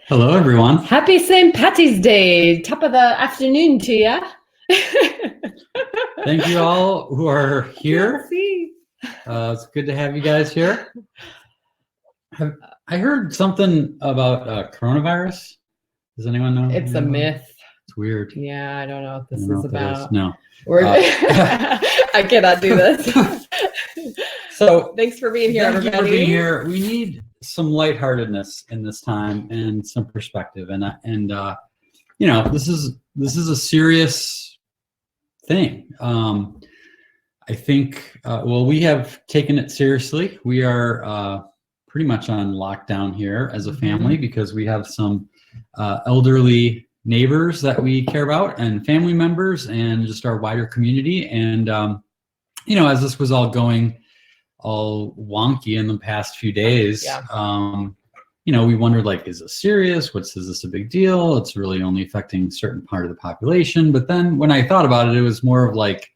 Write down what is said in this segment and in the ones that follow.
Hello, everyone. Happy St. Patty's Day. Top of the afternoon to you. Thank you all who are here. It's good to have you guys here. I heard something about coronavirus. Does anyone know? It's a myth. It's weird. Yeah, I don't know what this is about. No. I cannot do this. So thanks for being here, everybody. Thank you for being here. We need some lightheartedness in this time and some perspective. And you know, this is a serious thing. I think, well, we have taken it seriously. We are pretty much on lockdown here as a family because we have some elderly neighbors that we care about and family members and just our wider community. And, you know, as this was all going all wonky in the past few days, you know, we wondered, like, is this serious? Is this a big deal? It's really only affecting a certain part of the population. But then when I thought about it, it was more of like,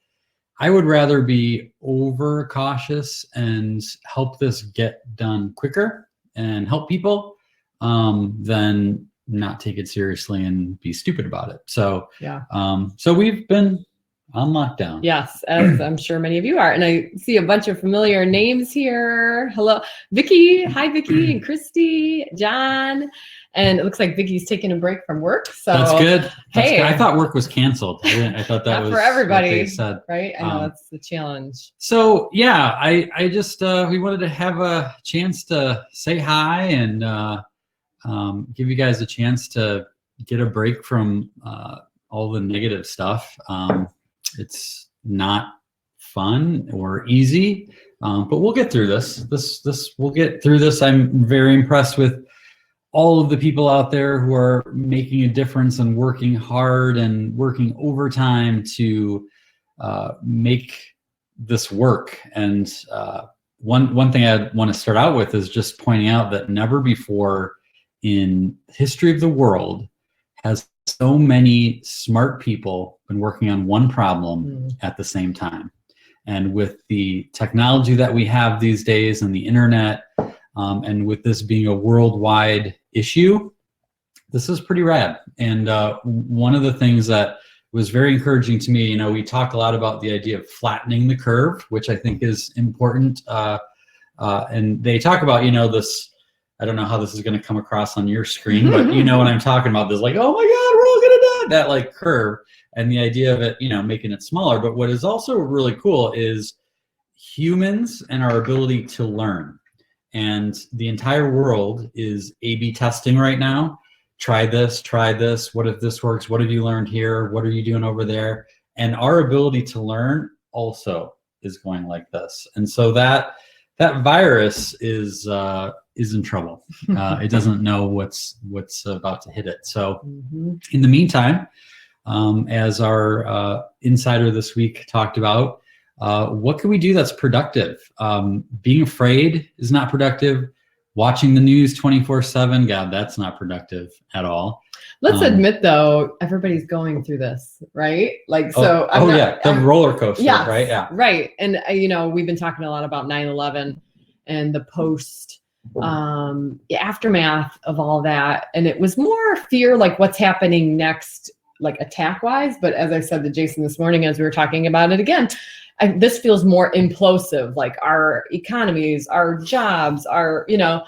I would rather be over cautious and help this get done quicker and help people than not take it seriously and be stupid about it. So, so we've been on lockdown. Yes, as I'm sure many of you are. And I see a bunch of familiar names here. Hello, Vicky. Hi, Vicky and Christy, John. And it looks like Vicky's taking a break from work. So that's good. That's hey, good. I thought work was canceled. I thought that was for everybody, what they said. Right? I know that's the challenge. So yeah, I just we wanted to have a chance to say hi and give you guys a chance to get a break from all the negative stuff. It's not fun or easy, but we'll get through this. We'll get through this. I'm very impressed with all of the people out there who are making a difference and working hard and working overtime to make this work. And one thing I want to start out with is just pointing out that never before in the history of the world has so many smart people been working on one problem at the same time. And with the technology that we have these days and the internet, and with this being a worldwide issue, this is pretty rad. And one of the things that was very encouraging to me, you know, we talk a lot about the idea of flattening the curve, which I think is important. And they talk about, you know, this, I don't know how this is going to come across on your screen, but you know what I'm talking about. This like, oh my God, we're all going to die. That like curve and the idea of it, you know, making it smaller. But what is also really cool is humans and our ability to learn. And the entire world is A/B testing right now. Try this. What if this works? What have you learned here? What are you doing over there? And our ability to learn also is going like this. And so that virus is in trouble. It doesn't know what's about to hit it. So in the meantime, as our insider this week talked about, what can we do that's productive? Being afraid is not productive. Watching the news 24/7, God, that's not productive at all. Let's admit, though, everybody's going through this, right? Like, so. The roller coaster, right? Yeah. Right. And, you know, we've been talking a lot about 9/11 and the post aftermath of all that. And it was more fear, like what's happening next, like attack wise. But as I said to Jason this morning, as we were talking about it again, this feels more implosive, like our economies, our jobs, our, you know,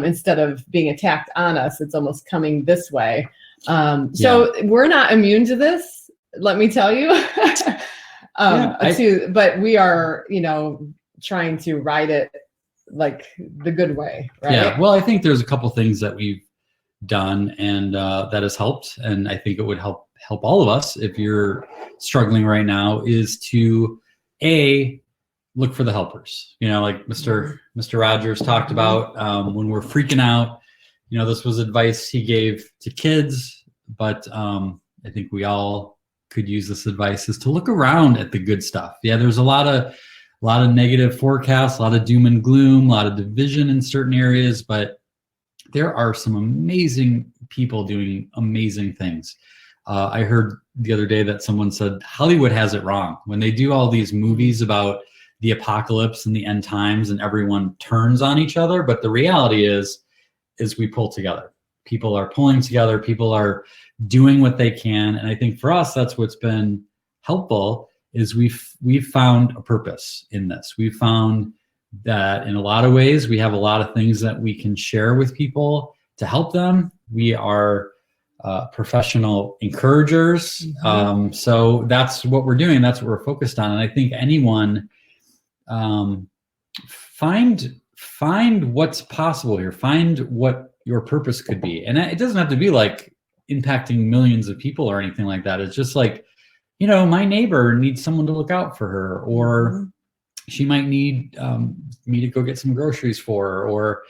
instead of being attacked on us, it's almost coming this way. So we're not immune to this, let me tell you. But we are, you know, trying to ride it like the good way, right? Yeah, well, I think there's a couple things that we've done and that has helped. And I think it would help all of us if you're struggling right now is to look for the helpers, you know, like Mr. Rogers talked about when we're freaking out, you know, this was advice he gave to kids, but I think we all could use this advice is to look around at the good stuff. Yeah, there's a lot of negative forecasts, a lot of doom and gloom, a lot of division in certain areas, but there are some amazing people doing amazing things. I heard the other day that someone said Hollywood has it wrong when they do all these movies about the apocalypse and the end times and everyone turns on each other. But the reality is we pull together. people are pulling together, people are doing what they can. And I think for us, that's what's been helpful, is we've found a purpose in this. We've found that in a lot of ways, we have a lot of things that we can share with people to help them. We are professional encouragers. So that's what we're doing. That's what we're focused on. And I think anyone, find what's possible here. Find what your purpose could be. And it doesn't have to be like impacting millions of people or anything like that. It's just like, my neighbor needs someone to look out for her, or she might need me to go get some groceries for her, or,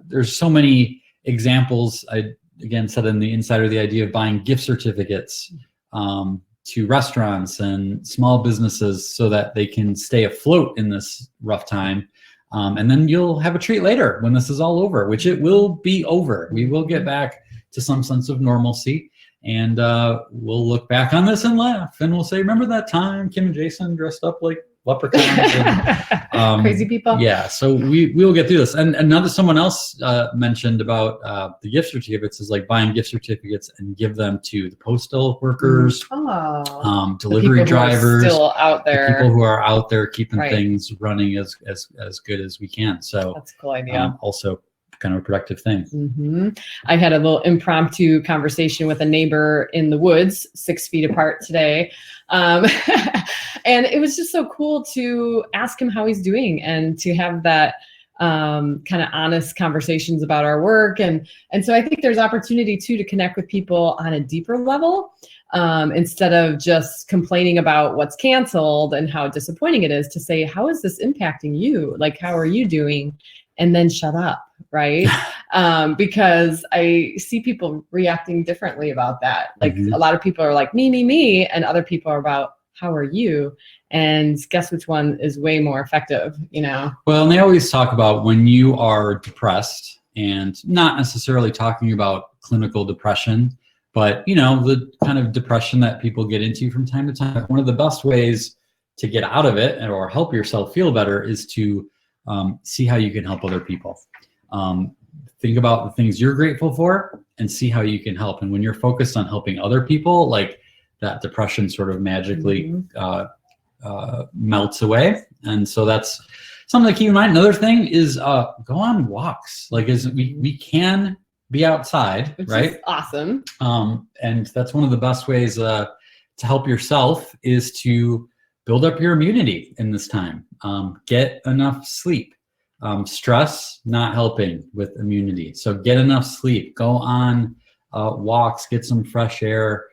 there's so many examples. I, again, said in the Insider, the idea of buying gift certificates to restaurants and small businesses so that they can stay afloat in this rough time. And then you'll have a treat later when this is all over, which it will be over. We will get back to some sense of normalcy, and we'll look back on this and laugh, and we'll say, remember that time Kim and Jason dressed up like leprechauns? And, crazy people. Yeah, so we will get through this. And another, someone else mentioned about the gift certificates, is like buying gift certificates and give them to the postal workers, delivery drivers, still out there, the people who are out there keeping things running as good as we can. So that's a cool idea. Also kind of a productive thing. I had a little impromptu conversation with a neighbor in the woods, 6 feet apart today. And it was just so cool to ask him how he's doing, and to have that kind of honest conversations about our work. And so I think there's opportunity too to connect with people on a deeper level, instead of just complaining about what's canceled and how disappointing it is, to say, how is this impacting you? Like, how are you doing? And then shut up, right? Because I see people reacting differently about that. Like a lot of people are like, me, and other people are about, how are you? And guess which one is way more effective, Well, and they always talk about when you are depressed, and not necessarily talking about clinical depression, but, the kind of depression that people get into from time to time. One of the best ways to get out of it or help yourself feel better is to see how you can help other people. Think about the things you're grateful for and see how you can help. And when you're focused on helping other people, like, that depression sort of magically melts away. And so that's something to keep in mind. Another thing is go on walks. Like, we can be outside, which right? Is awesome. And that's one of the best ways to help yourself, is to build up your immunity in this time. Get enough sleep. Stress not helping with immunity. So get enough sleep. Go on walks. Get some fresh air.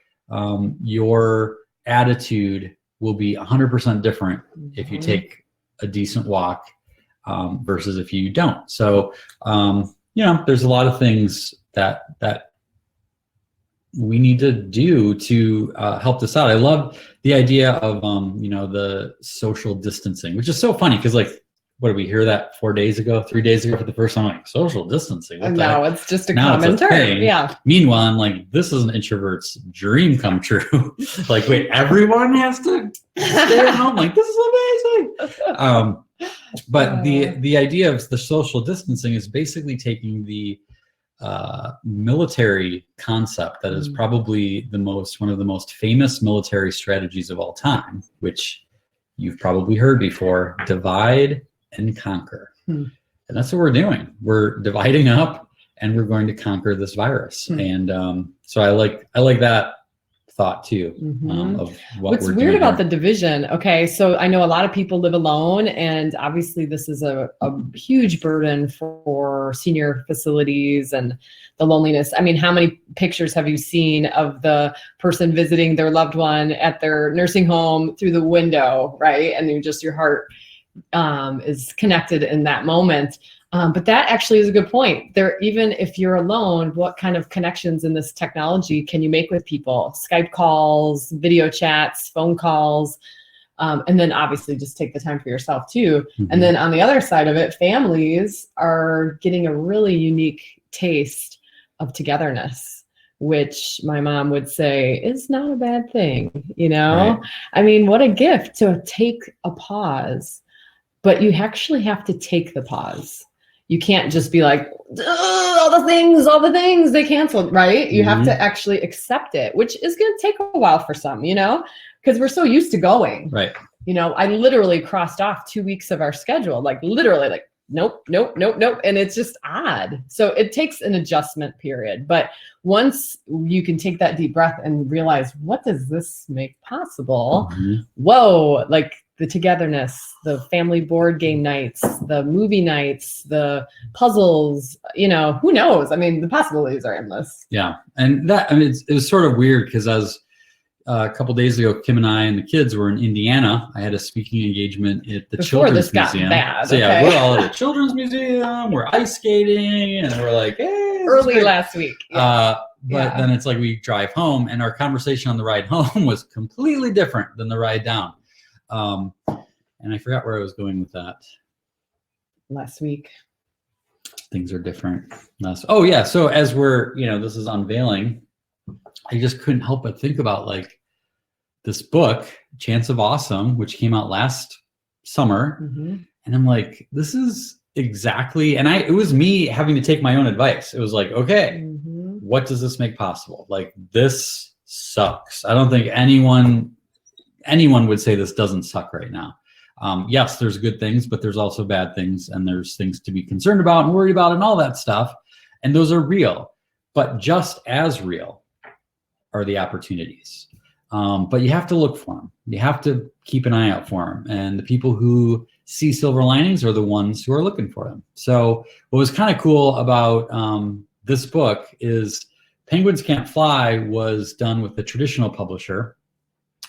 Your attitude will be 100% different if you take a decent walk versus if you don't. So, there's a lot of things that we need to do to help this out. I love the idea of, the social distancing, which is so funny because, like, what did we hear that 3 days ago for the first time? Like, social distancing. No, it's just a common term. Yeah. Meanwhile, I'm like, this is an introvert's dream come true. Like, wait, everyone has to stay at home? Like, this is amazing. But the idea of the social distancing is basically taking the military concept that is probably one of the most famous military strategies of all time, which you've probably heard before: divide and conquer. And that's what we're doing. We're dividing up, and we're going to conquer this virus. And so I like that thought too, of what What's we're weird doing about here. the division. Okay, so I know a lot of people live alone, and obviously this is a huge burden for senior facilities and the loneliness. I mean, how many pictures have you seen of the person visiting their loved one at their nursing home through the window, right? And your heart is connected in that moment. But that actually is a good point. Even if you're alone, what kind of connections in this technology can you make with people? Skype calls, video chats, phone calls, and then obviously just take the time for yourself too. And then on the other side of it, families are getting a really unique taste of togetherness, which my mom would say is not a bad thing. Right. I mean, what a gift to take a pause, but you actually have to take the pause. You can't just be like, all the things they canceled, right? You have to actually accept it, which is going to take a while for some, because we're so used to going. Right. I literally crossed off 2 weeks of our schedule, like literally like, nope. And it's just odd. So it takes an adjustment period. But once you can take that deep breath and realize, what does this make possible? Whoa, like the togetherness, the family board game nights, the movie nights, the puzzles, who knows? I mean, the possibilities are endless. Yeah. And it was sort of weird because as a couple days ago, Kim and I and the kids were in Indiana. I had a speaking engagement at the Children's Museum. Bad, so yeah, we're all at the Children's Museum. We're ice skating, and we're like, hey, early last week. Yeah. But then it's like we drive home, and our conversation on the ride home was completely different than the ride down. And I forgot where I was going with that. Last week. Things are different. Oh yeah. So as we're, this is unveiling, I just couldn't help but think about like this book, Chance of Awesome, which came out last summer. And I'm like, this is exactly, and it was me having to take my own advice. It was like, okay, what does this make possible? Like, this sucks. I don't think anyone would say this doesn't suck right now. Yes, there's good things, but there's also bad things, and there's things to be concerned about and worried about and all that stuff. And those are real, but just as real are the opportunities. But you have to look for them. You have to keep an eye out for them. And the people who see silver linings are the ones who are looking for them. So what was kind of cool about this book is Penguins Can't Fly was done with the traditional publisher.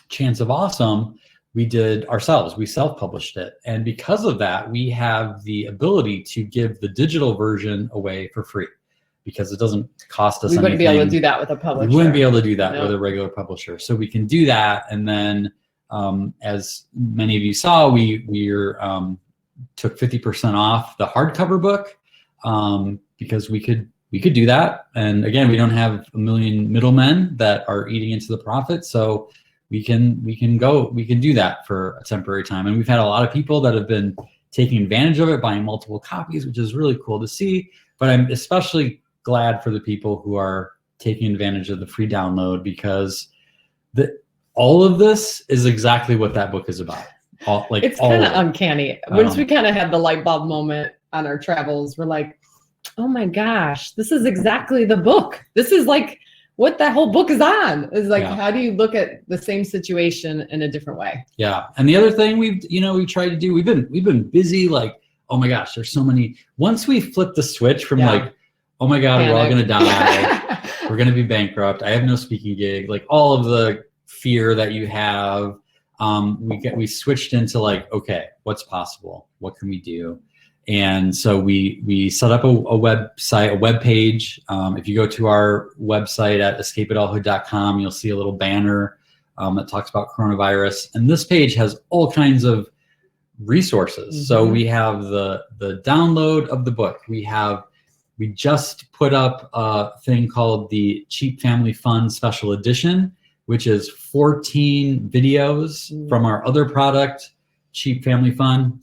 Chance of Awesome, we did ourselves. We self-published it. And because of that, we have the ability to give the digital version away for free because it doesn't cost us anything. We wouldn't be able to do that with a publisher. We wouldn't be able to do that with a regular publisher. So we can do that. And then as many of you saw, we took 50% off the hardcover book because we could do that. And again, we don't have a million middlemen that are eating into the profit. So we can do that for a temporary time. And we've had a lot of people that have been taking advantage of it, buying multiple copies, which is really cool to see. But I'm especially glad for the people who are taking advantage of the free download, because all of this is exactly what that book is about. It's kind of uncanny. Once we kind of had the light bulb moment on our travels, we're like, oh my gosh, this is exactly the book. This is like what that whole book is on. Is like, how do you look at the same situation in a different way? Yeah. And the other thing we tried to do, we've been busy, like, oh my gosh, there's so many. Once we flip the switch from like, oh my God, we're all going to die. We're going to be bankrupt. I have no speaking gig. Like all of the fear that you have, we switched into like, okay, what's possible? What can we do? And so we set up a website, a web page. If you go to our website at escapeadulthood.com, you'll see a little banner that talks about coronavirus. And this page has all kinds of resources. So we have the download of the book. We just put up a thing called the Cheap Family Fun Special Edition, which is 14 videos from our other product, Cheap Family Fun,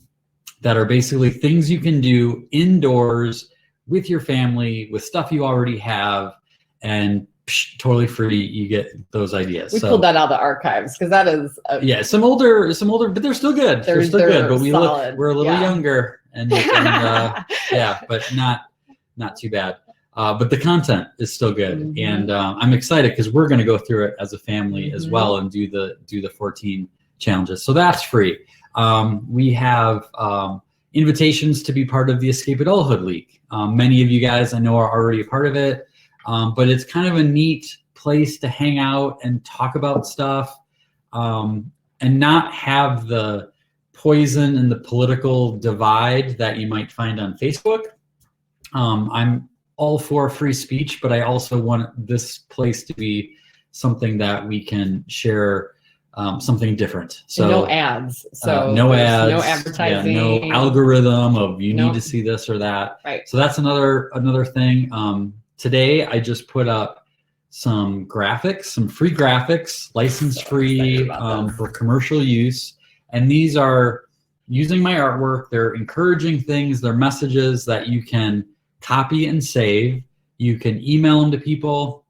that are basically things you can do indoors with your family, with stuff you already have, and totally free. You get those ideas. We pulled that out of the archives because that is some older, but they're still good. They're still good, but we're a little younger, and but not too bad. But the content is still good, and I'm excited because we're going to go through it as a family as well and do the 14 challenges. So that's free. We have invitations to be part of the Escape Adulthood League. Many of you guys I know are already a part of it, but it's kind of a neat place to hang out and talk about stuff and not have the poison and the political divide that you might find on Facebook. I'm all for free speech, but I also want this place to be something that we can share something different. So and no ads. So no ads, no advertising, no algorithm of you need to see this or that. Right. So that's another thing. Today I just put up some graphics, some free graphics, license free for commercial use. And these are using my artwork. They're encouraging things. They're messages that you can copy and save. You can email them to people.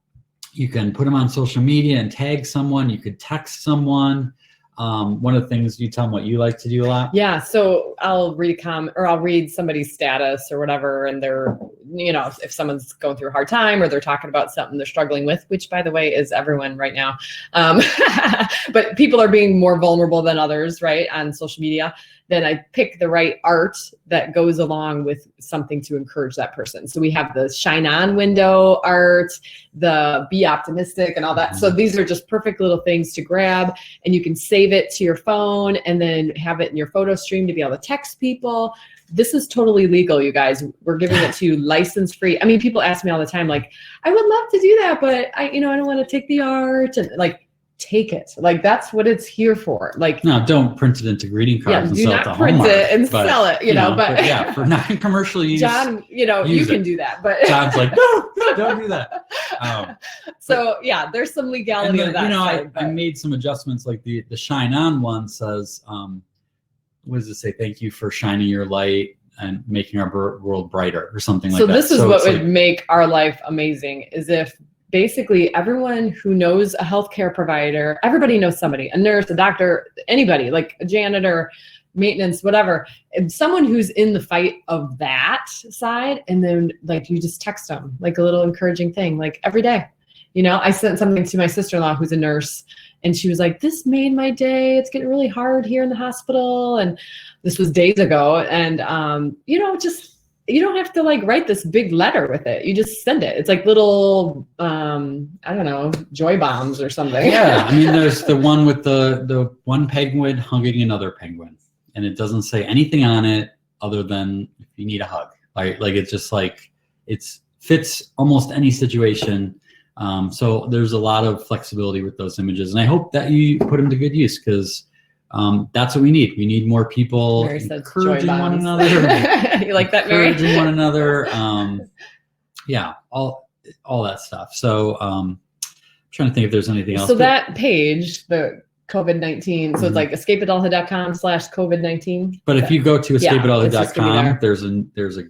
You can put them on social media and tag someone. You could text someone. One of the things, you tell them what you like to do a lot. Yeah, so I'll read I'll read somebody's status or whatever, and they're, if someone's going through a hard time or they're talking about something they're struggling with, which by the way is everyone right now. But people are being more vulnerable than others, right, on social media. Then I pick the right art that goes along with something to encourage that person. So we have the shine on window art, the be optimistic and all that. So these are just perfect little things to grab, and you can save it to your phone and then have it in your photo stream to be able to text people. This is totally legal, you guys. We're giving it to you license free. I mean, people ask me all the time, like, I would love to do that, but I don't want to take the art, and like, take it. Like, that's what it's here for. Like, no, don't print it into greeting cards and do sell not it to print Hallmark, it and sell it, but yeah, for non-commercial use. John, you can do that, but John's like, no, don't do that. So yeah, there's some legality of that. I made some adjustments. Like the shine on one says, what does it say? Thank you for shining your light and making our world brighter, or something like that. So this is what would make our life amazing, is if basically everyone who knows a healthcare provider, everybody knows somebody, a nurse, a doctor, anybody, like a janitor, maintenance, whatever, and someone who's in the fight of that side, and then like you just text them like a little encouraging thing, like every day. I sent something to my sister-in-law who's a nurse, and she was like, this made my day. It's getting really hard here in the hospital. And this was days ago. And, you don't have to like write this big letter with it. You just send it. It's like little, joy bombs or something. Yeah. I mean, there's the one with the one penguin hugging another penguin, and it doesn't say anything on it other than if you need a hug. Like it's just like, it fits almost any situation. So there's a lot of flexibility with those images, and I hope that you put them to good use, because that's what we need. We need more people encouraging one another. You like that, Mary? Encouraging one another. Yeah, all that stuff. So I'm trying to think if there's anything else. So that page, the COVID-19, so it's like escapeadulthood.com/COVID-19. But if you go to escapeadulthood.com, there's a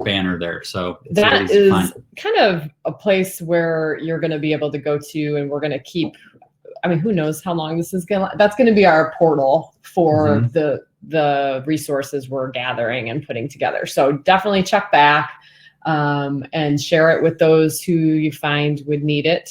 banner there. So that is kind of a place where you're going to be able to go to, and we're going to keep, who knows how long this is that's going to be our portal for the resources we're gathering and putting together. So definitely check back and share it with those who you find would need it.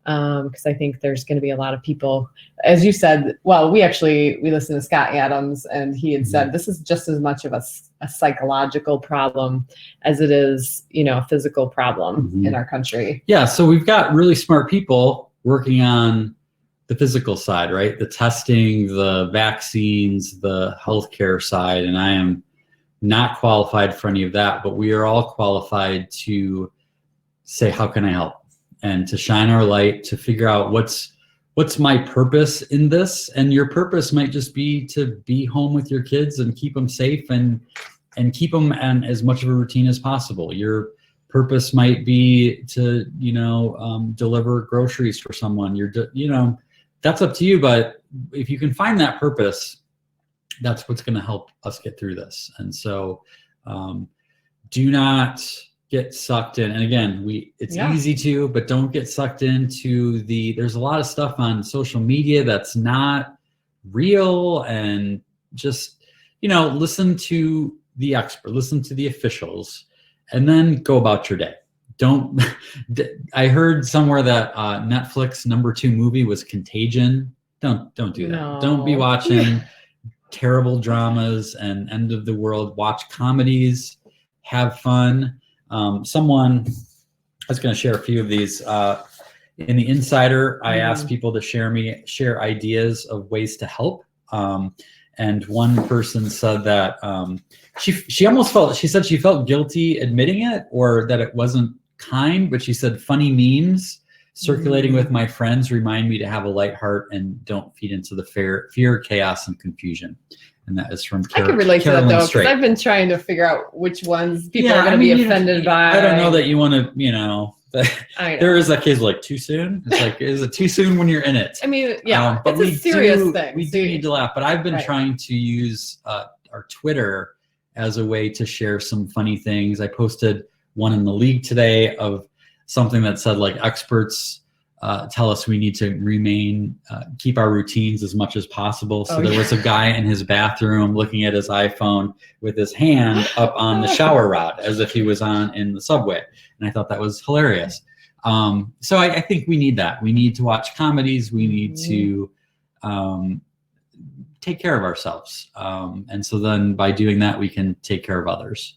Because I think there's going to be a lot of people, as you said. Well, we listened to Scott Adams, and he had said this is just as much of a psychological problem as it is, a physical problem in our country. Yeah, so we've got really smart people working on the physical side, right? The testing, the vaccines, the healthcare side, and I am not qualified for any of that, but we are all qualified to say, how can I help? And to shine our light, to figure out what's my purpose in this. And your purpose might just be to be home with your kids and keep them safe and keep them in as much of a routine as possible. Your purpose might be to, deliver groceries for someone. That's up to you. But if you can find that purpose, that's what's going to help us get through this. And so do not get sucked in. And again, it's easy to, but don't get sucked into there's a lot of stuff on social media that's not real, and just, listen to the expert, listen to the officials, and then go about your day. I heard somewhere that Netflix #2 movie was Contagion. Don't do that. No. Don't be watching terrible dramas and end of the world. Watch comedies, have fun. I was going to share a few of these. In the Insider, I asked people to share ideas of ways to help. And one person said that she almost she said she felt guilty admitting it, or that it wasn't kind, but she said funny memes circulating with my friends remind me to have a light heart and don't feed into the fear, chaos, and confusion. And that is from I can relate to that, though, because I've been trying to figure out which ones people are going to be offended by. I don't know that you want to, there is that case like too soon. It's like, is it too soon when you're in it? But it's a serious thing. We do need to laugh, but I've been trying to use our Twitter as a way to share some funny things. I posted one in the league today of something that said like experts tell us we need to keep our routines as much as possible. So there was a guy in his bathroom looking at his iPhone with his hand up on the shower rod as if he was in the subway. And I thought that was hilarious. So I think we need that. We need to watch comedies. We need to take care of ourselves. And so then by doing that, we can take care of others.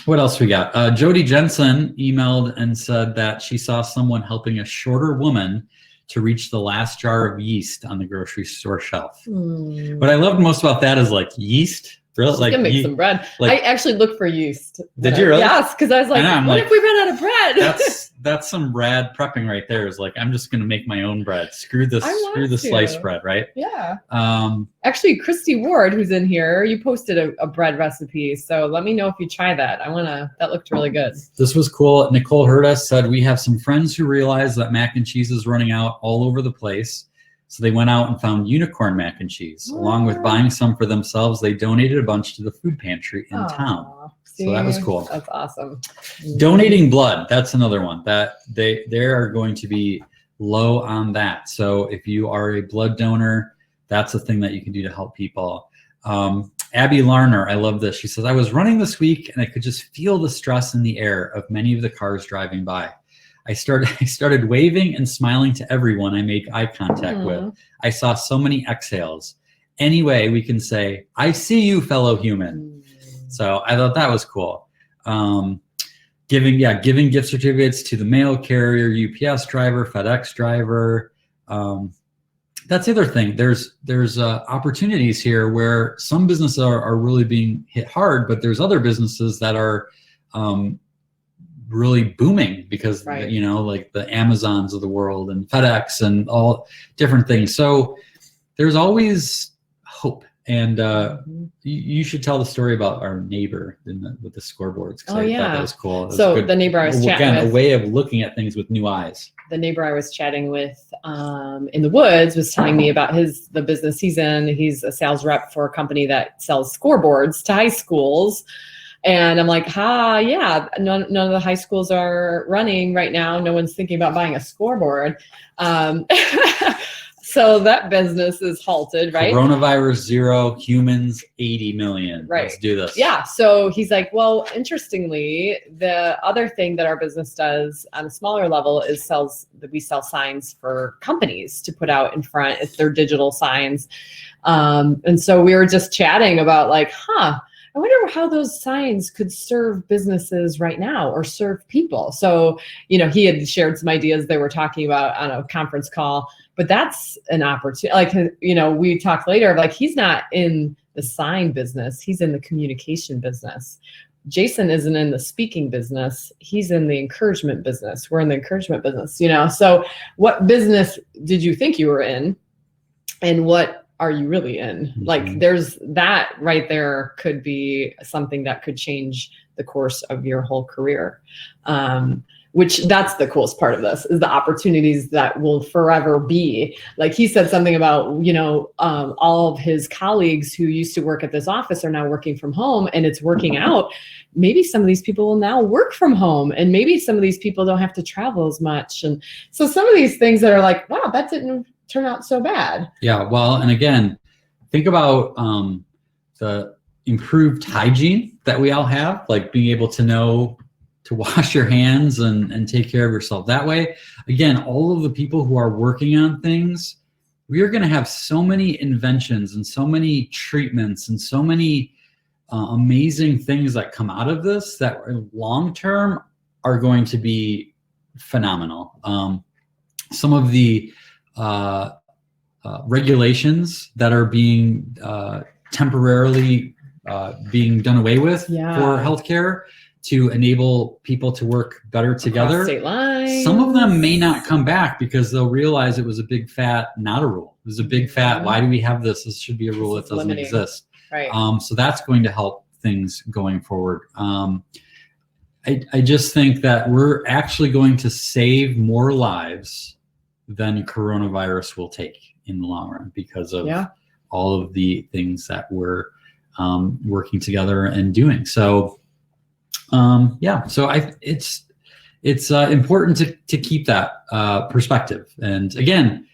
What else we got? Jody Jensen emailed and said that she saw someone helping a shorter woman to reach the last jar of yeast on the grocery store shelf. What I loved most about that is like yeast. Really? She's gonna make some bread. Like, I actually looked for yeast. Did you really? Yes, because I was like, what if we ran out of bread? That's some rad prepping right there. Is like, I'm just gonna make my own bread. Screw the sliced bread, right? Yeah. Actually, Christy Ward, who's in here, you posted a bread recipe. So let me know if you try that. That looked really good. This was cool. Nicole Hurta said, we have some friends who realized that mac and cheese is running out all over the place. So they went out and found unicorn mac and cheese. Along with buying some for themselves, they donated a bunch to the food pantry in town. See, so that was cool. That's awesome. Donating blood, that's another one. That they are going to be low on that. So if you are a blood donor, that's a thing that you can do to help people. Abby Larner, I love this. She says, I was running this week and I could just feel the stress in the air of many of the cars driving by. I started waving and smiling to everyone I made eye contact with. I saw so many exhales. Anyway, we can say, I see you, fellow human. So I thought that was cool. Giving gift certificates to the mail carrier, UPS driver, FedEx driver. That's the other thing. There's opportunities here where some businesses are really being hit hard, but there's other businesses that are really booming because like the Amazons of the world and FedEx and all different things. So there's always hope. And you should tell the story about our neighbor with the scoreboards. I thought that was cool. So the neighbor I was chatting with, a way of looking at things with new eyes. The neighbor I was chatting with in the woods was telling me about the business he's in. He's a sales rep for a company that sells scoreboards to high schools. And I'm like, yeah, none of the high schools are running right now. No one's thinking about buying a scoreboard. So that business is halted, right? Coronavirus 0, humans 80 million. Right. Let's do this. Yeah. So he's like, well, interestingly, the other thing that our business does on a smaller level is we sell signs for companies to put out in front. It's their digital signs. And so we were just chatting about like, I wonder how those signs could serve businesses right now or serve people. So, he had shared some ideas they were talking about on a conference call, but that's an opportunity. Like, we talked later, like he's not in the sign business. He's in the communication business. Jason isn't in the speaking business. He's in the encouragement business. We're in the encouragement business, So what business did you think you were in? And what are you really in? Mm-hmm. Like there's that right there could be something that could change the course of your whole career. Which that's the coolest part of this is the opportunities that will forever be. Like he said something about, all of his colleagues who used to work at this office are now working from home and it's working out. Maybe some of these people will now work from home and maybe some of these people don't have to travel as much. And so some of these things that are like, wow, that didn't turn out so bad. Yeah. Well, and again, think about the improved hygiene that we all have, like being able to know to wash your hands and take care of yourself that way. Again, all of the people who are working on things, we are going to have so many inventions and so many treatments and so many amazing things that come out of this that long-term are going to be phenomenal. Some of the regulations that are being temporarily being done away with for healthcare to enable people to work better together. State lines. Some of them may not come back because they'll realize it was a big fat, not a rule. It was a big fat, why do we have this? This should be a rule that doesn't exist. Right. So that's going to help things going forward. I just think that we're actually going to save more lives than coronavirus will take in the long run because of all of the things that we're working together and doing. So Yeah, so it's important to keep that perspective. And again,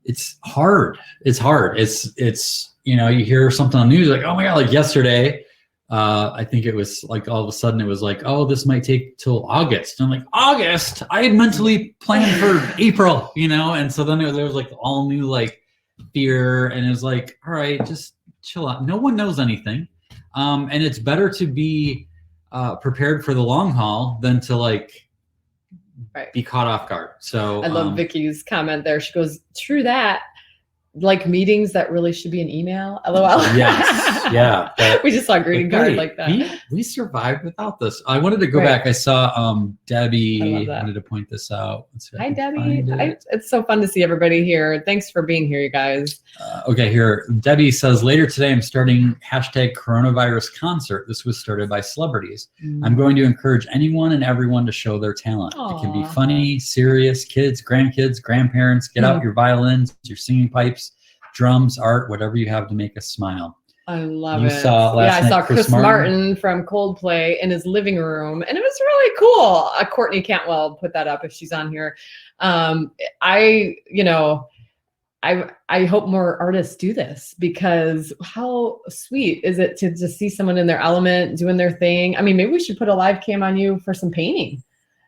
it's hard. It's hard. It's you hear something on the news like, oh my God, like yesterday, I think it was like all of a sudden it was like, oh, this might take till August. And I'm like, August? I had mentally planned for April, and so then there was like all new like fear, and it was like, all right, just chill out. No one knows anything. And it's better to be prepared for the long haul than to like be caught off guard. So I love Vicky's comment there. She goes, true that. Like meetings that really should be an email. LOL. Yes. Yeah. We just saw a greeting card like that. We survived without this. I wanted to go back. I saw Debbie wanted to point this out. Hi, Debbie. It's so fun to see everybody here. Thanks for being here, you guys. Okay, here. Debbie says, later today, I'm starting #coronavirus concert. This was started by celebrities. I'm going to encourage anyone and everyone to show their talent. Aww. It can be funny, serious, kids, grandkids, grandparents. Get out your violins, your singing pipes, drums, art, whatever you have to make us smile. I love it. I saw Chris Martin from Coldplay in his living room, and it was really cool. Courtney Cantwell put that up if she's on here. I hope more artists do this, because how sweet is it to just see someone in their element doing their thing? I mean, maybe we should put a live cam on you for some painting.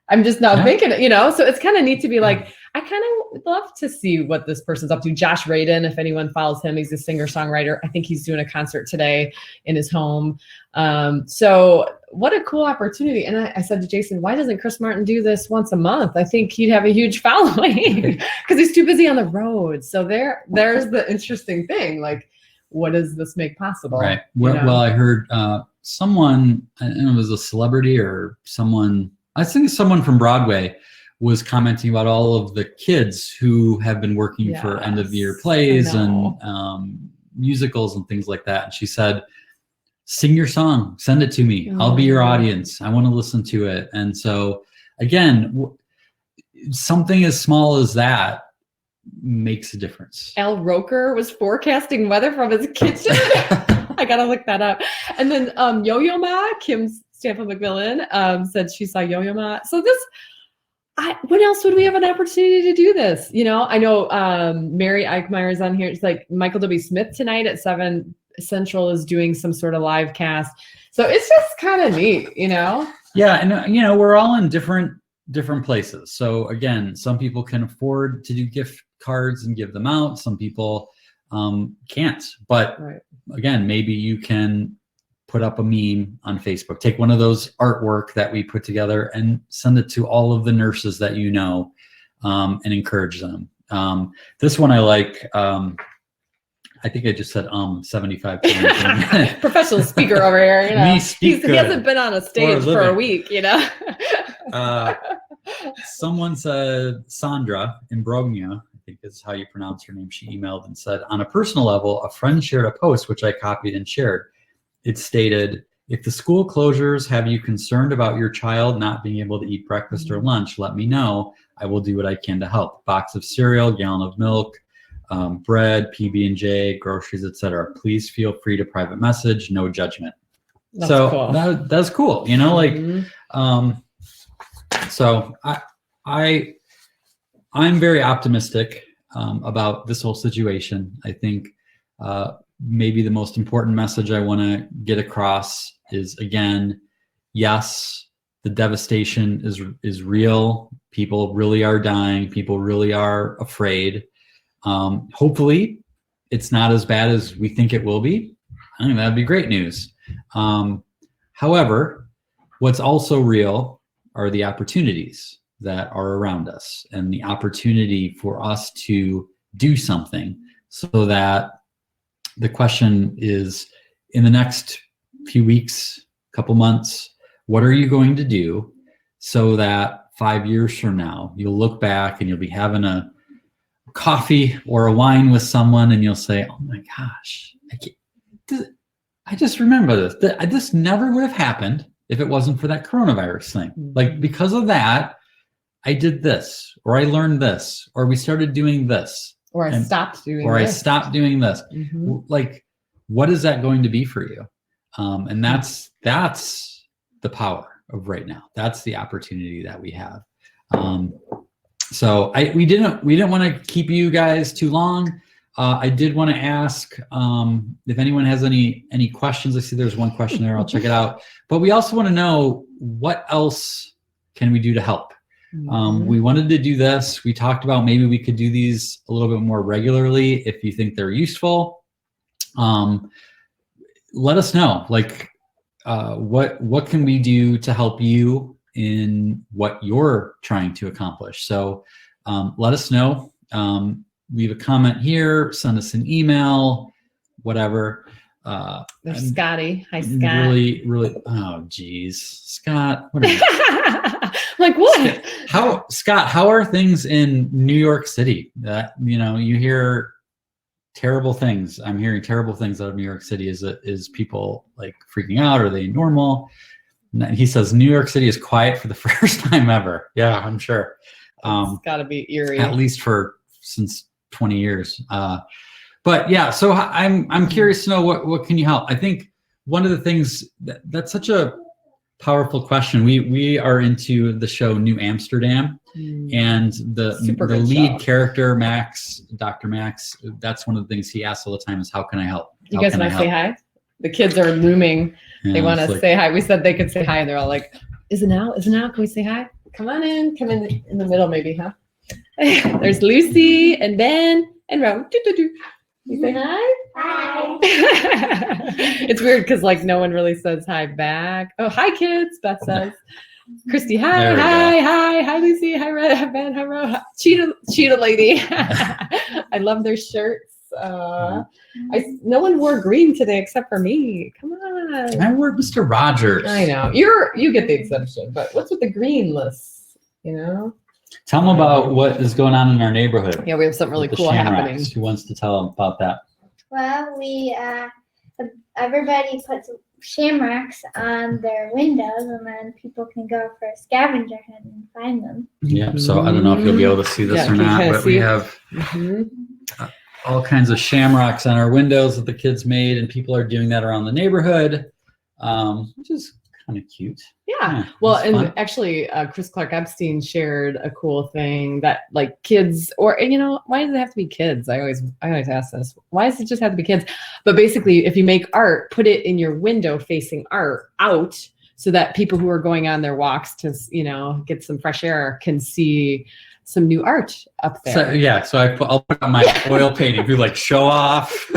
I'm just now thinking, so it's kind of neat to be like, I kind of love to see what this person's up to. Josh Radin, if anyone follows him, he's a singer-songwriter. I think he's doing a concert today in his home. So what a cool opportunity. And I said to Jason, why doesn't Chris Martin do this once a month? I think he'd have a huge following because he's too busy on the road. So there's the interesting thing. Like, what does this make possible? Right. Well, I heard someone, and it was a celebrity or someone, I think someone from Broadway was commenting about all of the kids who have been working for end of the year plays and musicals and things like that. And she said, sing your song, send it to me. I'll be your audience. I want to listen to it. And so again, something as small as that makes a difference. Al Roker was forecasting weather from his kitchen. I got to look that up. And then Yo-Yo Ma, Kim Stampa McMillan, said she saw Yo-Yo Ma. So when else would we have an opportunity to do this? I know Mary Eichmeyer is on here. It's like Michael W. Smith tonight at 7 Central is doing some sort of live cast. So it's just kind of neat, Yeah, and we're all in different places. So again, some people can afford to do gift cards and give them out. Some people can't. But again, maybe you can put up a meme on Facebook. Take one of those artwork that we put together and send it to all of the nurses that and encourage them. This one I like. I think I just said 75 times. Professional speaker over here. Me speak he hasn't been on a stage for a week, Someone said, Sandra Imbrogna, I think is how you pronounce her name, she emailed and said, on a personal level, a friend shared a post which I copied and shared. It stated, if the school closures have you concerned about your child not being able to eat breakfast or lunch, let me know. I will do what I can to help. Box of cereal, gallon of milk, bread, PB&J, groceries, etc. Please feel free to private message, no judgment. That's cool. That's cool. So I'm very optimistic about this whole situation. I think maybe the most important message I want to get across is, again, yes, the devastation is real. People really are dying. People really are afraid. Hopefully it's not as bad as we think it will be. I think that'd be great news. However, what's also real are the opportunities that are around us and the opportunity for us to do something. So that the question is, in the next few weeks, couple months, what are you going to do so that 5 years from now, you'll look back and you'll be having a coffee or a wine with someone and you'll say, oh my gosh, I just remember this. This never would have happened if it wasn't for that coronavirus thing. Like, because of that, I did this, or I learned this, or we started doing this. Or I stopped doing this. I stopped doing this. Mm-hmm. Like, what is that going to be for you? And that's the power of right now. That's the opportunity that we have. So we didn't want to keep you guys too long. I did want to ask if anyone has any questions. I see there's one question there. I'll check it out. But we also want to know, what else can we do to help? We wanted to do this. We talked about maybe we could do these a little bit more regularly if you think they're useful. Let us know, like, what can we do to help you in what you're trying to accomplish? So let us know. Leave a comment here, send us an email, whatever. There's Scotty. Hi, Scott. Really. Oh, geez, Scott. What are you? Like what? Scott? How are things in New York City? That you hear terrible things. I'm hearing terrible things out of New York City. Is people like freaking out? Are they normal? He says New York City is quiet for the first time ever. Yeah, I'm sure. It's got to be eerie. At least since 20 years. But yeah, so I'm curious to know what can you help? I think one of the things that's such a powerful question. We are into the show New Amsterdam, and the lead character, Max, Dr. Max, that's one of the things he asks all the time is, how can I help? You guys want to say hi? The kids are looming. Yeah, they want to say hi. We said they could say hi, and they're all like, is it now? Can we say hi? Come on in. Come in the middle, maybe, huh? There's Lucy and Ben and Ro. You say hi? Hi. It's weird because like no one really says hi back. Oh, hi kids, Beth says. Christy, hi, hi, Lucy, hi, Ben, hi, Ro. Cheetah lady. I love their shirts. No one wore green today except for me. Come on. I wore Mr. Rogers. I know. You get the exception, but what's with the green list? Tell them about what is going on in our neighborhood. Yeah, we have something really cool happening. Who wants to tell them about that? Well, we everybody puts shamrocks on their windows, and then people can go for a scavenger hunt and find them. Yeah. So I don't know if you'll be able to see this or not, but we have all kinds of shamrocks on our windows that the kids made, and people are doing that around the neighborhood, which is kind of cute. Yeah. Well, and fun. Actually, Chris Clark Epstein shared a cool thing that like kids, or why does it have to be kids? I always ask this. Why does it just have to be kids? But basically, if you make art, put it in your window facing out, so that people who are going on their walks to get some fresh air can see some new art up there. So I'll put on my oil painting. Be like, show off.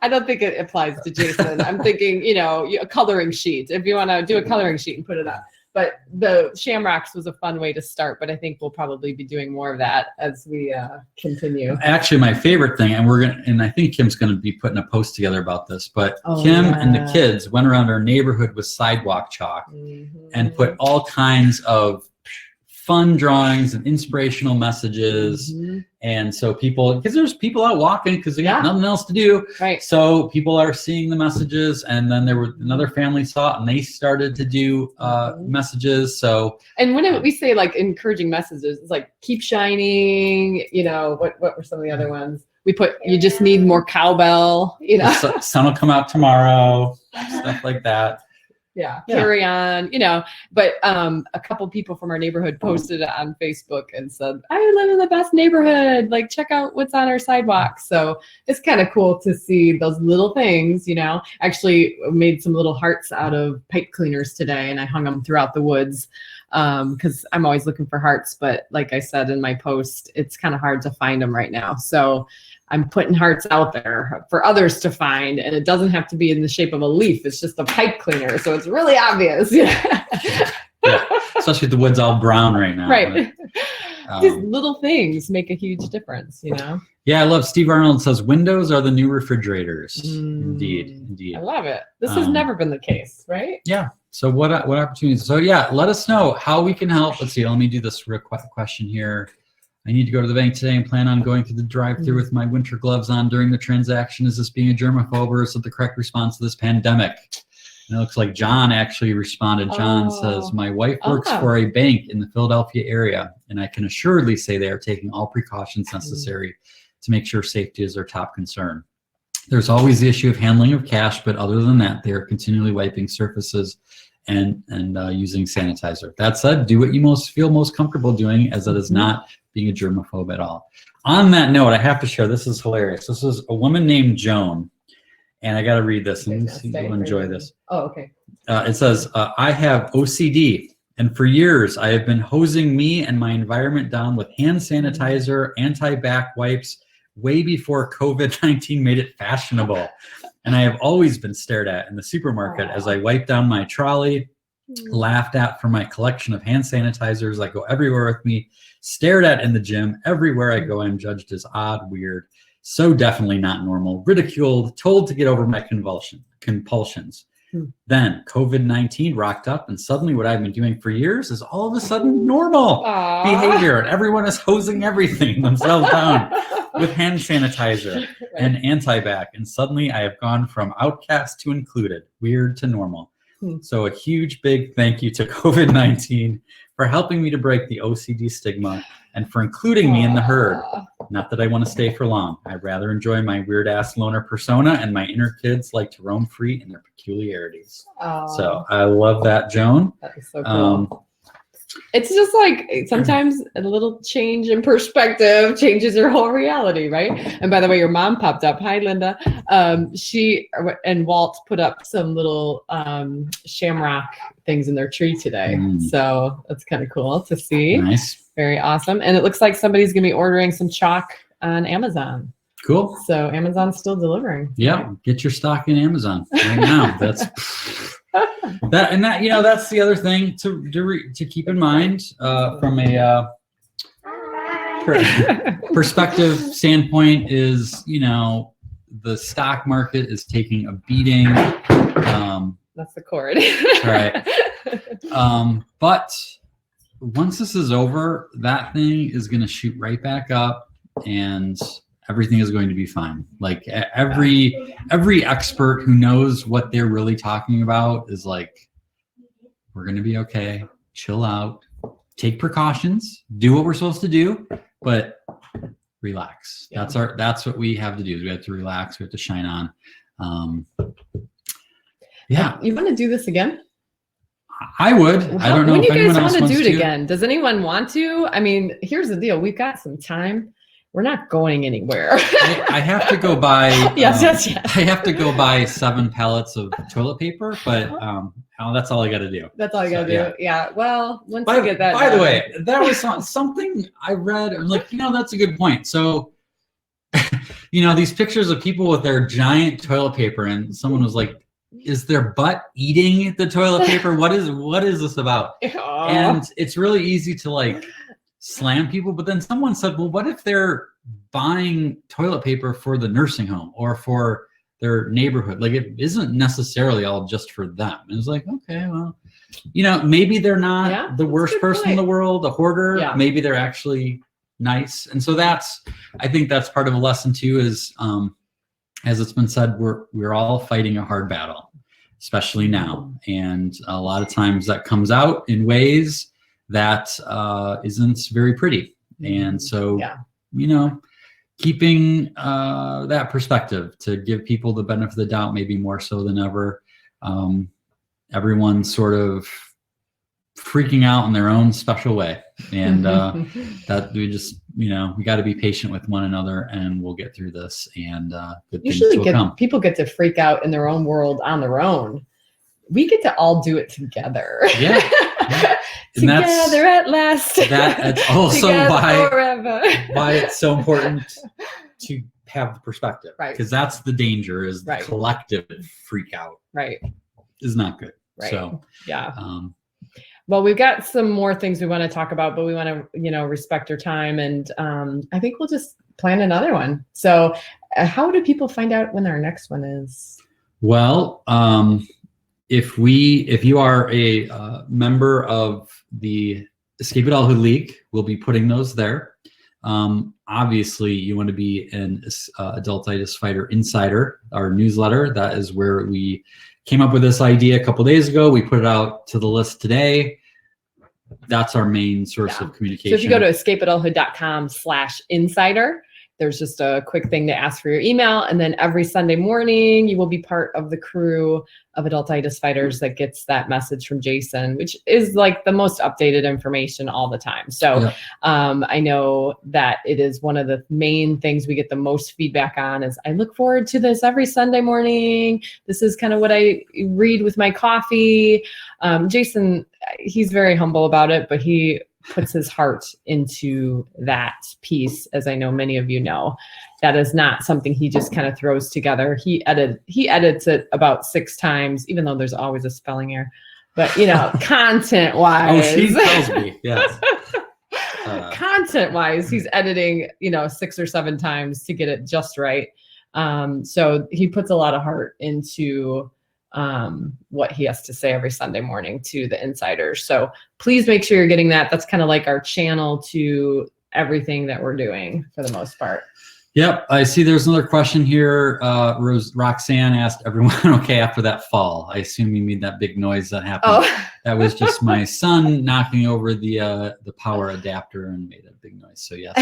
I don't think it applies to Jason. I'm thinking, a coloring sheet. If you want to do a coloring sheet and put it up. But the shamrocks was a fun way to start. But I think we'll probably be doing more of that as we continue. Actually, my favorite thing, and I think Kim's going to be putting a post together about this. But Kim and the kids went around our neighborhood with sidewalk chalk and put all kinds of fun drawings and inspirational messages. And so because there's people out walking because they got nothing else to do. Right. So people are seeing the messages, and then there were another family saw it and they started to do messages. So, and when we say like encouraging messages, it's like keep shining, what were some of the other ones? We put, you just need more cowbell, The sun will come out tomorrow, stuff like that. Yeah, carry on, but a couple people from our neighborhood posted it on Facebook and said, I live in the best neighborhood, like check out what's on our sidewalk. So it's kind of cool to see those little things, Actually made some little hearts out of pipe cleaners today, and I hung them throughout the woods because I'm always looking for hearts, but like I said in my post, it's kind of hard to find them right now. So I'm putting hearts out there for others to find, and it doesn't have to be in the shape of a leaf. It's just a pipe cleaner, so it's really obvious. Yeah, especially if the wood's all brown right now. Right. These little things make a huge difference, Yeah, I love Steve Arnold says windows are the new refrigerators. Indeed. I love it. This has never been the case, right? Yeah. So what opportunities? So yeah, let us know how we can help. Let's see. Let me do this real question here. I need to go to the bank today and plan on going through the drive-thru with my winter gloves on during the transaction. Is this being a germaphobe, or is it the correct response to this pandemic? And it looks like John actually responded. John says, my wife works for a bank in the Philadelphia area, and I can assuredly say they are taking all precautions necessary to make sure safety is their top concern. There's always the issue of handling of cash, but other than that, they are continually wiping surfaces and using sanitizer. That said, do what you feel most comfortable doing, as it is not being a germaphobe at all. On that note, I have to share, this is hilarious. This is a woman named Joan, and I got to read this and see if you'll enjoy this. Oh, okay. It says, I have OCD, and for years I have been hosing me and my environment down with hand sanitizer, anti-bac wipes, way before COVID-19 made it fashionable. And I have always been stared at in the supermarket as I wipe down my trolley, laughed at for my collection of hand sanitizers that go everywhere with me, stared at in the gym. Everywhere I go, I'm judged as odd, weird, so definitely not normal, ridiculed, told to get over my compulsions. Then COVID-19 rocked up, and suddenly what I've been doing for years is all of a sudden normal behavior. And everyone is hosing everything themselves down with hand sanitizer and anti-bac. And suddenly I have gone from outcast to included, weird to normal. So a huge, big thank you to COVID-19 for helping me to break the OCD stigma and for including me in the herd. Not that I want to stay for long. I'd rather enjoy my weird-ass loner persona, and my inner kids like to roam free in their peculiarities. So I love that, Joan. That is so cool. It's just like sometimes a little change in perspective changes your whole reality, right? And by the way, your mom popped up. Hi, Linda. She and Walt put up some little shamrock things in their tree today. So that's kind of cool to see. Nice. Very awesome. And it looks like somebody's going to be ordering some chalk on Amazon. Cool. So Amazon's still delivering. Yeah. Get your stock in Amazon right now. That's... that's the other thing to keep in mind from a perspective standpoint is, the stock market is taking a beating. That's the cord. Right. But once this is over, that thing is going to shoot right back up, and everything is going to be fine. Like every expert who knows what they're really talking about is like, we're going to be okay. Chill out, take precautions, do what we're supposed to do, but relax. That's what we have to do. Is we have to relax. We have to shine on. You want to do this again? I would. I don't know when if you guys anyone want else to do it to. again. Does anyone want to? I mean, here's the deal. We've got some time. We're not going anywhere. I have to go buy. Yes. I have to go buy 7 pallets of toilet paper, but that's all I got to do. That's all you got to do. Yeah. Well, once you get that. By the way, that was something I read. I'm like, that's a good point. So, these pictures of people with their giant toilet paper, and someone was like, is their butt eating the toilet paper? What is this about? And it's really easy to slam people, but then someone said, well, what if they're buying toilet paper for the nursing home or for their neighborhood? Like, it isn't necessarily all just for them. And it's like, okay, well, maybe they're not the worst person in the world, a hoarder. Yeah. Maybe they're actually nice. And so I think that's part of a lesson too, is as it's been said, we're all fighting a hard battle, especially now. And a lot of times that comes out in ways that isn't very pretty. And so, keeping that perspective to give people the benefit of the doubt, maybe more so than ever. Everyone's sort of freaking out in their own special way. And that we just, we got to be patient with one another, and we'll get through this, and good things will come. People get to freak out in their own world on their own. We get to all do it together. Yeah. And together at last. That's also why it's so important to have the perspective. Right. Because that's the danger, is the collective freak out. Right. Is not good. Right. So, yeah. Well, we've got some more things we want to talk about, but we want to, respect your time. And I think we'll just plan another one. So how do people find out when our next one is? Well, if you are a member of the Escape Adulthood League, we'll be putting those there. Obviously, you want to be an Adultitis Fighter Insider, our newsletter. That is where we came up with this idea a couple days ago. We put it out to the list today. That's our main source of communication. So if you go to escapeadulthood.com/insider, There's just a quick thing to ask for your email. And then every Sunday morning, you will be part of the crew of adultitis fighters that gets that message from Jason, which is like the most updated information all the time. So I know that it is one of the main things we get the most feedback on is I look forward to this every Sunday morning. This is kind of what I read with my coffee. Jason, he's very humble about it, but he puts his heart into that piece, as I know many of you know. That is not something he just kind of throws together. He edits it about 6 times, even though there's always a spelling error. But content wise, she tells me, yes. Content wise, he's editing 6 or 7 times to get it just right. So he puts a lot of heart into what he has to say every Sunday morning to the insiders. So please make sure you're getting that. That's kind of like our channel to everything that we're doing for the most part. Yep. I see there's another question here. Roxanne asked, everyone okay after that fall? I assume you mean that big noise that happened. Oh. That was just my son knocking over the power adapter and made a big noise. So yes,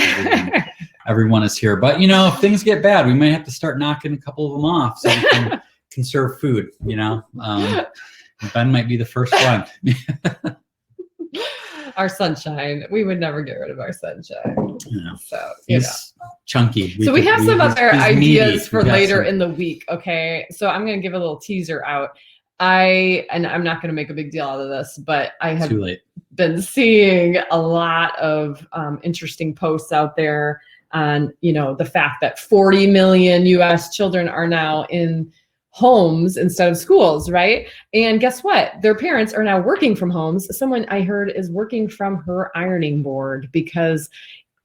everyone is here. But if things get bad, we might have to start knocking a couple of them off so we can conserve food. Ben might be the first one. Our sunshine. We would never get rid of our sunshine. So he's chunky. We have some other ideas for later in the week. Okay. So I'm going to give a little teaser out. I'm not going to make a big deal out of this, but I have been seeing a lot of interesting posts out there on, the fact that 40 million US children are now in homes instead of schools, right? And guess what? Their parents are now working from homes. Someone I heard is working from her ironing board because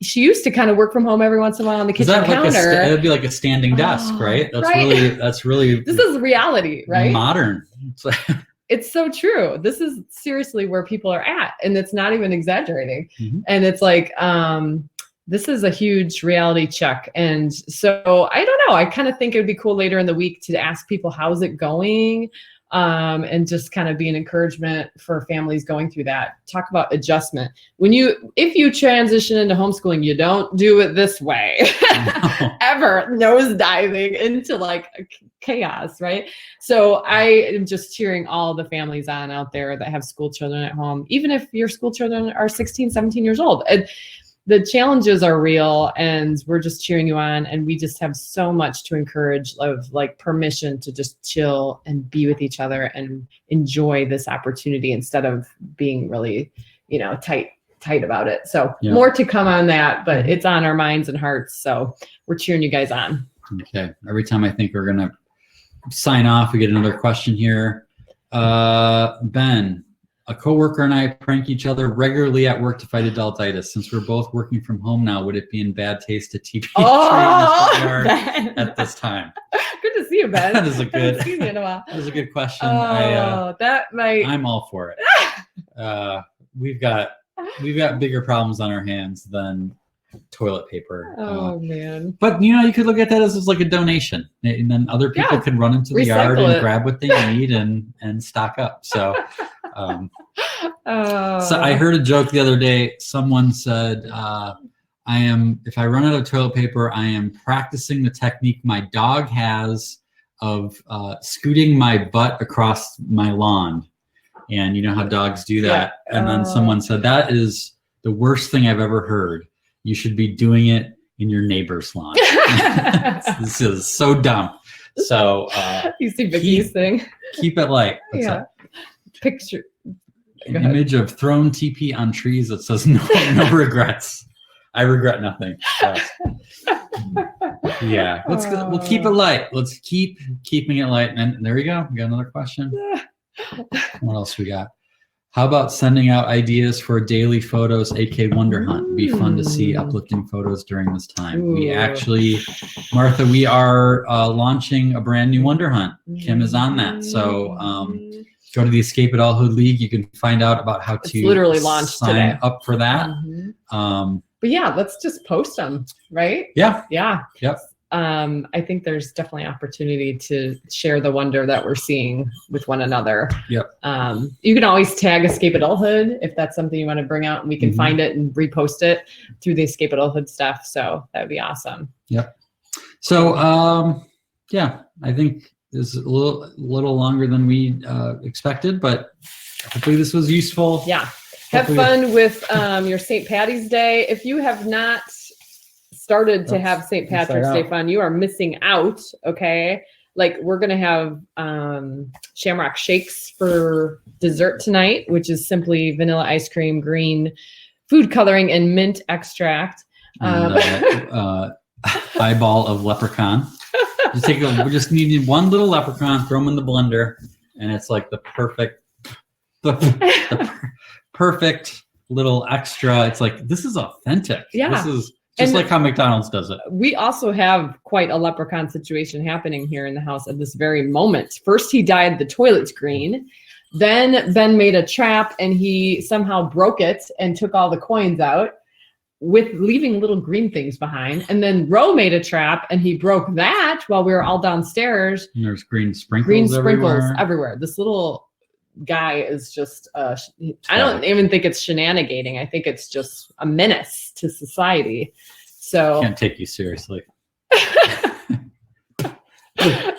she used to kind of work from home every once in a while on the kitchen counter. It'd be like a standing desk, right? That's really. This is reality, right? Modern. It's so true. This is seriously where people are at, and it's not even exaggerating. Mm-hmm. And it's like, this is a huge reality check. And so I don't know. I kind of think it would be cool later in the week to ask people, how's it going? And just kind of be an encouragement for families going through that. Talk about adjustment. If you transition into homeschooling, you don't do it this way. No. Ever nosediving into like chaos, right? So I am just cheering all the families on out there that have school children at home, even if your school children are 16, 17 years old. And the challenges are real, and we're just cheering you on. And we just have so much to encourage of like permission to just chill and be with each other and enjoy this opportunity instead of being really, tight about it. So more to come on that, but it's on our minds and hearts. So we're cheering you guys on. Okay. Every time I think we're going to sign off, we get another question here. Ben, a coworker and I prank each other regularly at work to fight adultitis. Since we're both working from home now, would it be in bad taste to TP at this time? Good to see you, Ben. That is a good. Seen you in a while. That is a good question. I'm all for it. We've got bigger problems on our hands than toilet paper. Oh man. But you could look at that as like a donation, and then other people can run into the yard and grab what they need and stock up. So. So I heard a joke the other day. Someone said, if I run out of toilet paper, I am practicing the technique my dog has of scooting my butt across my lawn. And you know how dogs do that. Yeah. And then someone said, that is the worst thing I've ever heard. You should be doing it in your neighbor's lawn. This is so dumb. So you see Vicky's thing. Keep it light. Picture an image of thrown TP on trees that says no regrets. I regret nothing. Yeah, we'll keep it light. Let's keep keeping it light. And there we go. We got another question. What else we got? How about sending out ideas for daily photos, AK Wonder Hunt? Be fun to see uplifting photos during this time. We actually, Martha, we are launching a brand new Wonder Hunt. Kim is on that. So go to the Escape Adulthood League. You can find out about how to literally launched sign today. Up for that. But yeah, let's just post them, right? Yeah. Yeah. Yep. I think there's definitely opportunity to share the wonder that we're seeing with one another. Yep. You can always tag Escape Adulthood if that's something you want to bring out, and we can find it and repost it through the Escape Adulthood stuff. So that would be awesome. Yep. So yeah, I think this is a little longer than we expected, but hopefully this was useful. Yeah. Have fun with your St. Patty's Day. If you have not started to have St. Patrick's Day fun, you are missing out. Okay. Like, we're going to have shamrock shakes for dessert tonight, which is simply vanilla ice cream, green food coloring, and mint extract. And, eyeball of leprechaun. We just needed one little leprechaun, throw them in the blender, and it's like the perfect perfect little extra. It's like, this is authentic. Yeah. This is just like how McDonald's does it. We also have quite a leprechaun situation happening here in the house at this very moment. First, he dyed the toilets green. Then Ben made a trap and he somehow broke it and took all the coins out, with leaving little green things behind. And then Ro made a trap and he broke that while we were all downstairs. And there's green sprinkles everywhere. This little guy is just, I don't even think it's shenanigating. I think it's just a menace to society. So can't take you seriously.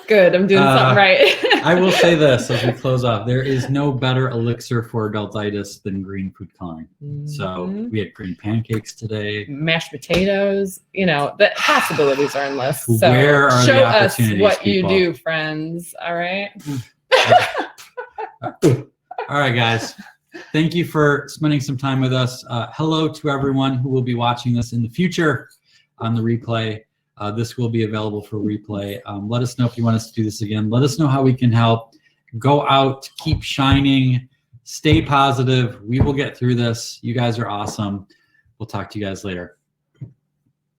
Good, I'm doing something right. I will say this as we close off: there is no better elixir for adultitis than green food coloring. So we had green pancakes today, mashed potatoes. You know, the possibilities are endless. So where are show the us opportunities, what people? You do, friends. All right. All right, guys. Thank you for spending some time with us. Hello to everyone who will be watching this in the future on the replay. This will be available for replay. Let us know if you want us to do this again. Let us know how we can help. Go out, keep shining, stay positive. We will get through this. You guys are awesome. We'll talk to you guys later.